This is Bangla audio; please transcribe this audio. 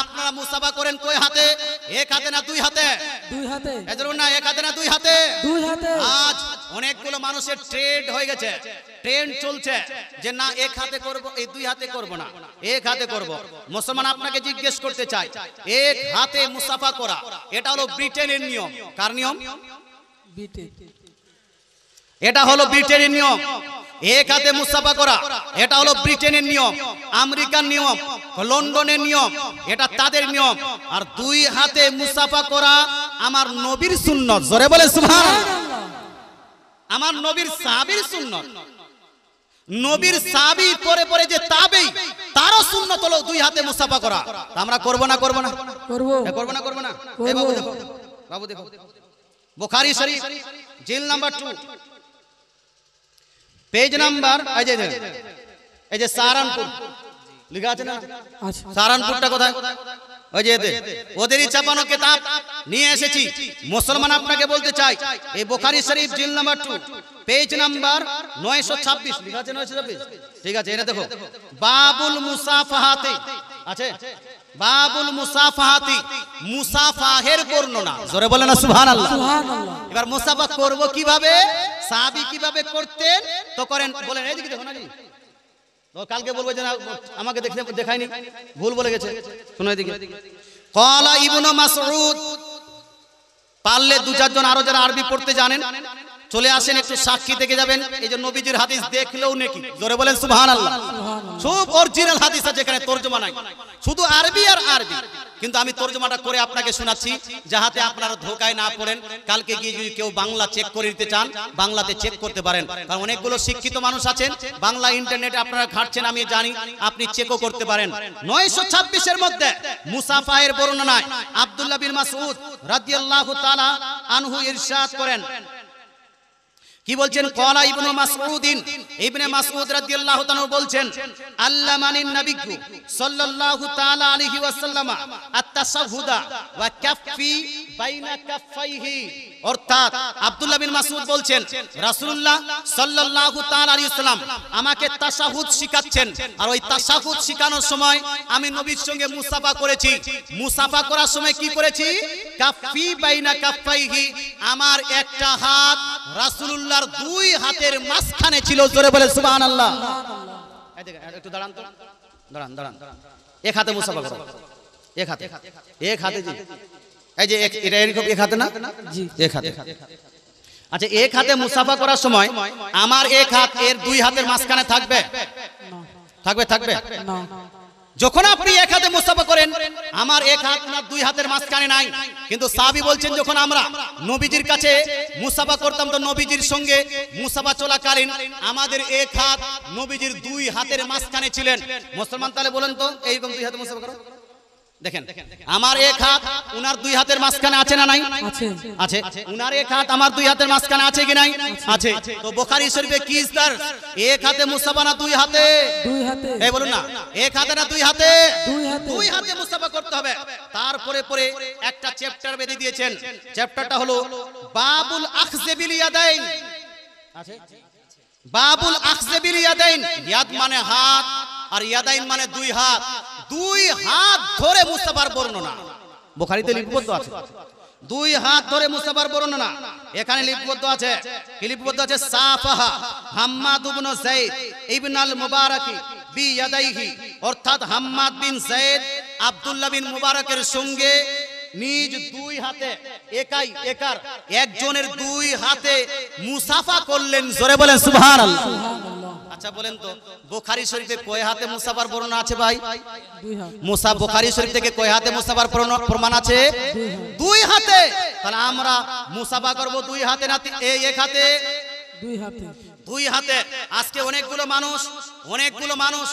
আপনারা মুসাফা করেন কয় হাতে? এক হাতে না দুই হাতে? দুই হাতে। এজন্য না এক হাতে না দুই হাতে? দুই হাতে। আজ অনেকগুলো মানুষের ট্রেন্ড হয়ে গেছে, ট্রেন্ড চলছে যে না এক হাতে করব, এই দুই হাতে করব না, এক হাতে করব। মুসলমান আপনাকে জিজ্ঞেস করতে চাই, এক হাতে মুসাফা করা এটা হলো ব্রিটেনের নিয়ম। কার নিয়ম? ব্রিটেন। এটা হলো ব্রিটেনের নিয়ম। এক হাতে মুসাফা করা এটা হলো ব্রিটেনের নিয়ম, আমেরিকার নিয়ম, লন্ডনের নিয়ম, এটা তাদের নিয়ম। আর দুই হাতে মুসাফা করা আমার নবীর সুন্নত। জোরে বলে সুবহানাল্লাহ। আমার নবীর সাহাবীর সুন্নত। নবীর সাহাবী পরে পরে যে তাবেঈ তারও সুন্নত হলো দুই হাতে মুসাফা করা। আমরা করব না করব না? করব। করব না করব না? এই বাবু দেখো, বাবু দেখো, বুখারী শরীফ জিল নাম্বার 2 পেজ নাম্বার এই যে সাহারানপুর লেখা আছে না? সাহারানপুরটা কোথায়? ওই যে ওদেরই ছাপানো কিতাব নিয়ে এসেছি। মুসলমান আপনাকে বলতে চাই, এই বুখারী শরীফ জিল নাম্বার 2 পেজ নাম্বার 926 লেখা আছে 926। ঠিক আছে, এটা দেখো, বাবুল মুসাফাহাতি আছে, বাবুল মুসাফাহাতি, মুসাফাহের বর্ণনা। জোরে বলেন না সুবহানাল্লাহ। সুবহানাল্লাহ। এবার মুসাফা করব কিভাবে, সাহাবী কিভাবে করতেন তো করেন বলেন। এইদিকে দেখো না জি, তো কালকে বলবো যে আমাকে দেখায়নি, ভুল বলে গেছে। শুনো এদিকে, ক্বালা ইবনু মাসউদ। পারলে দু চারজন আরো যারা আরবি পড়তে জানেন চলে আসেন, একটু সাক্ষী থেকে যাবেন। এই যে নবীজির হাদিস দেখলেও নাকি, জোরে বলেন সুবহানাল্লাহ। সব অরিজিনাল হাদিস আছে, এখানে তরজমা নাই, শুধু আরবি আর আরবি। কিন্তু আমি তরজমাটা করে আপনাকে শোনাচ্ছি যাহাতে আপনারা ধোকায় না পড়েন। কালকে গিয়ে যদি কেউ বাংলা চেক করে নিতে চান, বাংলাতে চেক করতে পারেন। কারণ অনেকগুলো শিক্ষিত মানুষ আছেন, বাংলা ইন্টারনেটে আপনারা ঘাটছেন, আমি জানি, আপনি চেকও করতে পারেন। 926 এর মধ্যে মুসাফাহের বর্ণনায় আব্দুল্লাহ বিন মাসউদ রাদিয়াল্লাহু তাআলা আনহু ইরশাদ করেন, কি বলছেন? ক্বালা ইবনু মাসউদিন, ইবনে মাসউদ রাদিয়াল্লাহু তাআলা বলছেন, আল্লামানিন নবিয়্যু সাল্লাল্লাহু তাআলা আলাইহি ওয়াসাল্লাম আত-তাশাহুদা ওয়া কাফফি বাইনা কাফাইহি। অর্থাৎ আব্দুল্লাহ বিন মাসউদ বলছেন, রাসূলুল্লাহ সাল্লাল্লাহু তাআলা আলাইহি ওয়াসাল্লাম আমাকে তাশাহুদ শিখাচ্ছেন, আর ওই তাশাহুদ শিখানোর সময় আমি নবীর সঙ্গে মুসাফা করেছি। মুসাফা করার সময় কি করেছি? কাফফি বাইনা কাফাইহি, আমার একটা হাত রাসূলুল্লাহ দুই হাতের মাঝখানে ছিল। জোরে বলে সুবহানাল্লাহ। একটু দাঁড়ান তো, দাঁড়ান দাঁড়ান, এক হাতে মুসাফা করো, এক হাতে, এক হাতে জি, এই যে এটা এরকম এক হাতে না জি, এক হাতে। আচ্ছা, এক হাতে মুসাফা করার সময় আমার এক হাত এর দুই হাতের মাঝখানে থাকবে? থাকবে? থাকবে না। যখন আপনি এক হাতে মুসাফা করেন, আমার এক হাত না দুই হাতের মাঝখানে নাই। কিন্তু সাহাবী বলছেন, যখন আমরা নবীজির কাছে মুসাফা করতাম তো নবীজির সঙ্গে মুসাফা চলাকালীন আমাদের এক হাত নবীজির দুই হাতের মাঝখানে ছিলেন। মুসলমান তাহলে বলেন তো, এইরকম দুই হাতে মুসাফা করো, দেখেন আমার এক হাত উনার দুই হাতের মাঝখানে আছে না নাই? আছে। উনার এক হাত আমার দুই হাতের মাঝখানে আছে কি নাই? আছে। তো বুখারী শরীফে কি ইসলাম, এক হাতে মুসাফা না দুই হাতে? দুই হাতে। এই বলুন না, এক হাতে না দুই হাতে? দুই হাতে। দুই হাতে মুসাফা করতে হবে। তারপরে পরে একটা চ্যাপ্টার বেঁধে দিয়েছেন, চ্যাপ্টারটা হলো বাবুল আখযে বিল ইয়াদাইন। আছে বাবুল আখযে বিল ইয়াদাইন। ইয়াদ মানে হাত, আর ইয়াদাইন মানে দুই হাত। দুই হাত ধরে মুসাফার বর্ণনা বুখারীতে লিপিবদ্ধ আছে। দুই হাত ধরে মুসাফার বর্ণনা এখানে লিপিবদ্ধ আছে। কি লিপিবদ্ধ আছে? সাফাহা হাম্মাদ ইবনে যায়েদ ইবনে আল মুবারাকি বি ইয়াদাইহি। অর্থাৎ হাম্মাদ বিন যায়েদ আব্দুল্লাহ বিন মুবারাকের সঙ্গে নিজ দুই হাতে একার একজনের দুই হাতে মুসাফা করলেন। জোরে বলেন সুবহানাল্লাহ। আচ্ছা বলেন তো, বুখারী শরীফে কয় হাতে মুসাফার বর্ণনা আছে ভাই? বুখারী শরীফ থেকে কয় হাতে মুসাফার প্রমাণ আছে? দুই হাতে। তাহলে আমরা মুসাফা করব দুই হাতে না এক হাতে? দুই হাতে। দুই হাতে। আজকে অনেকগুলো মানুষ